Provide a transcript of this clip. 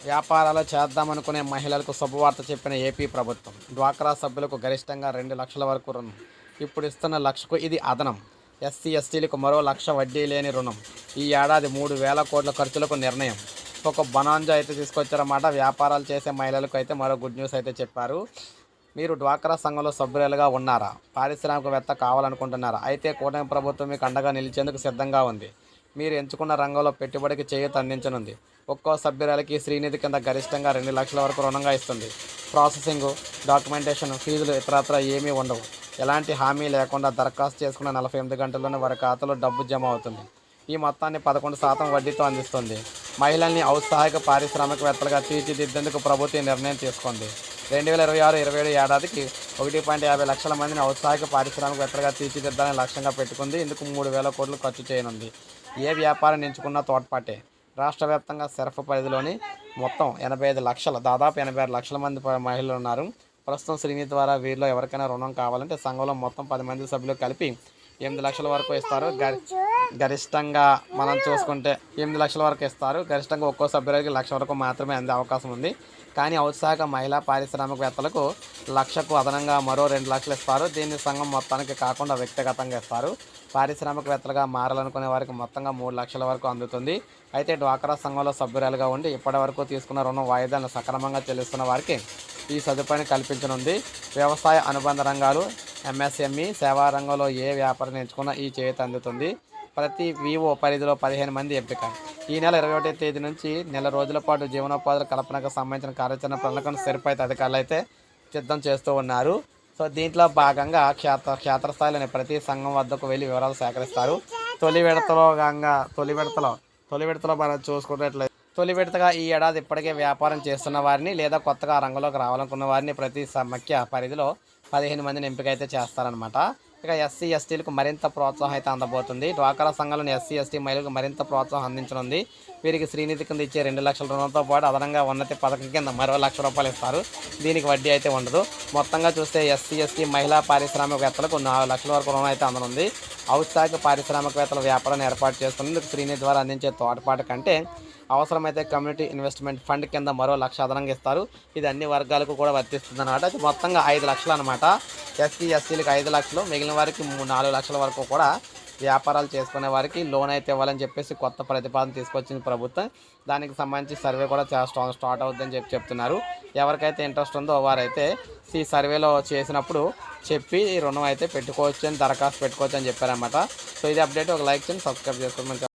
వ్యాపారాలు చేద్దామనుకునే మహిళలకు శుభవార్త చెప్పిన ఏపీ ప్రభుత్వం. డ్వాక్రా సభ్యులకు గరిష్టంగా 2 లక్షల వరకు రుణం. ఇప్పుడు ఇస్తున్న లక్షకు ఇది అదనం. ఎస్సీ ఎస్టీలకు మరో 1,00,000 వడ్డీ లేని రుణం. ఈ ఏడాది 3,000 కోట్ల ఖర్చులకు నిర్ణయం. ఒక బనాంజా అయితే తీసుకొచ్చారన్నమాట. వ్యాపారాలు చేసే మహిళలకు అయితే మరో గుడ్ న్యూస్ అయితే చెప్పారు. మీరు డ్వాక్రా సంఘంలో సభ్యులుగా ఉన్నారా? పారిశ్రామికవేత్త కావాలనుకుంటున్నారా? అయితే కూటమి ప్రభుత్వం మీకు అండగా నిలిచేందుకు సిద్ధంగా ఉంది. మీరు ఎంచుకున్న రంగంలో పెట్టుబడికి చేయూత అందించనుంది. ఒక్కో సభ్యురాలికి శ్రీనిధి కింద గరిష్టంగా 2 లక్షల వరకు రుణంగా ఇస్తుంది. ప్రాసెసింగ్, డాక్యుమెంటేషన్, ఫీజులు ఇతరత్రా ఏమీ ఉండవు. ఎలాంటి హామీ లేకుండా దరఖాస్తు చేసుకున్న 48 గంటల్లోనే వారి ఖాతాలో డబ్బు జమ అవుతుంది. ఈ మొత్తాన్ని 11% వడ్డీతో అందిస్తుంది. మహిళల్ని ఔత్సాహిక పారిశ్రామికవేత్తలుగా తీర్చిదిద్దేందుకు ప్రభుత్వం ఈ నిర్ణయం తీసుకుంది. 2026-27 ఏడాదికి 1.50 లక్షల మందిని ఔత్సాహిక పారిశ్రామికవేత్తలుగా తీర్చిదిద్దాలని లక్ష్యంగా పెట్టుకుంది. ఇందుకు 3,000 కోట్లు ఖర్చు చేయనుంది. ఏ వ్యాపారం ఎంచుకున్నా తోడ్పాటే. రాష్ట్ర వ్యాప్తంగా సెర్ఫ్ పరిధిలోని మొత్తం 85 లక్షల, దాదాపు 86 లక్షల మంది మహిళలు ఉన్నారు. ప్రస్తుతం శ్రీనిధి ద్వారా వీరిలో ఎవరికైనా రుణం కావాలంటే సంఘంలో మొత్తం 10 మంది సభ్యులు కలిపి 8 లక్షల వరకు ఇస్తారు. గరిష్టంగా మనం చూసుకుంటే 8 లక్షల వరకు ఇస్తారు. గరిష్టంగా ఒక్కో సభ్యులకి 1,00,000 వరకు మాత్రమే అందే అవకాశం ఉంది. కానీ ఔత్సాహిక మహిళా పారిశ్రామికవేత్తలకు 1,00,000కు అదనంగా మరో 2 లక్షలు ఇస్తారు. దీన్ని సంఘం మొత్తానికి కాకుండా వ్యక్తిగతంగా ఇస్తారు. పారిశ్రామికవేత్తలుగా మారాలనుకునే వారికి మొత్తంగా 3 లక్షల వరకు అందుతుంది. అయితే డ్వాక్రా సంఘంలో సభ్యురాలుగా ఉండి ఇప్పటి వరకు తీసుకున్న రుణం వాయిదాలను సక్రమంగా చెల్లిస్తున్న వారికి ఈ సదుపాయాన్ని కల్పించనుంది. వ్యవసాయ అనుబంధ రంగాలు, ఎంఎస్ఎంఈ, సేవా రంగంలో ఏ వ్యాపారం ఎంచుకున్నా ఈ చేయూత అందుతుంది. ప్రతి వివో పరిధిలో 15 మంది ఎంపిక. ఈ నెల 21వ తేదీ నుంచి నెల రోజుల పాటు జీవనోపాధుల కల్పనకు సంబంధించిన కార్యాచరణ ప్రణాళికను సరిపైతే అధికారులు అయితే సిద్ధం చేస్తూ ఉన్నారు. సో దీంట్లో భాగంగా క్షేత్రస్థాయిలోని ప్రతి సంఘం వద్దకు వెళ్ళి వివరాలు సేకరిస్తారు. తొలి విడతలో మనం చూసుకున్నట్లయితే తొలి విడతగా ఈ ఏడాది ఇప్పటికే వ్యాపారం చేస్తున్న వారిని లేదా కొత్తగా ఆ రంగంలోకి రావాలనుకున్న వారిని ప్రతి సమాఖ్య పరిధిలో 15 మందిని ఎంపిక అయితే చేస్తారనమాట. ఇక ఎస్సీ ఎస్టీలకు మరింత ప్రోత్సాహం అయితే అందబోతుంది. డ్వాక్రా సంఘాలను ఎస్సీ ఎస్టీ మహిళలకు మరింత ప్రోత్సాహం అందించనుంది. వీరికి శ్రీనిధి కింద ఇచ్చే 2 లక్షల రుణంతో పాటు అదనంగా ఉన్నతి పథకం కింద మరో 1,00,000 రూపాయలు ఇస్తారు. దీనికి వడ్డీ అయితే ఉండదు. మొత్తంగా చూస్తే ఎస్సీ ఎస్టీ మహిళా పారిశ్రామికవేత్తలకు 4 లక్షల వరకు రుణం అయితే అందనుంది. ఔత్సాహిక పారిశ్రామికవేత్తల వ్యాపారాన్ని ఏర్పాటు చేస్తున్నందుకు శ్రీనిధి ద్వారా అందించే తోడ్పాటు కంటే అవసరమైతే కమ్యూనిటీ ఇన్వెస్ట్మెంట్ ఫండ్ కింద మరో 1,00,000 అదనంగా ఇస్తారు. ఇది అన్ని వర్గాలకు కూడా వర్తిస్తుంది అన్నమాట. అది మొత్తంగా 5 లక్షలు అనమాట. ఎస్సీ ఎస్టీలకు 5 లక్షలు, మిగిలిన వారికి 4 లక్షల వరకు కూడా వ్యాపారాలు చేసుకునే వారికి లోన్ అయితే ఇవ్వాలని చెప్పేసి కొత్త ప్రతిపాదన తీసుకొచ్చింది ప్రభుత్వం. దానికి సంబంధించి సర్వే కూడా స్టార్ట్ అవుతుందని చెప్తున్నారు. ఎవరికైతే ఇంట్రెస్ట్ ఉందో వారైతే ఈ సర్వేలో చేసినప్పుడు చెప్పి రుణం అయితే పెట్టుకోవచ్చు అని, దరఖాస్తు పెట్టుకోవచ్చు అని చెప్పారన్నమాట. సో ఇది అప్డేట్. ఒక లైక్ చేయండి, సబ్స్క్రైబ్ చేసుకోమని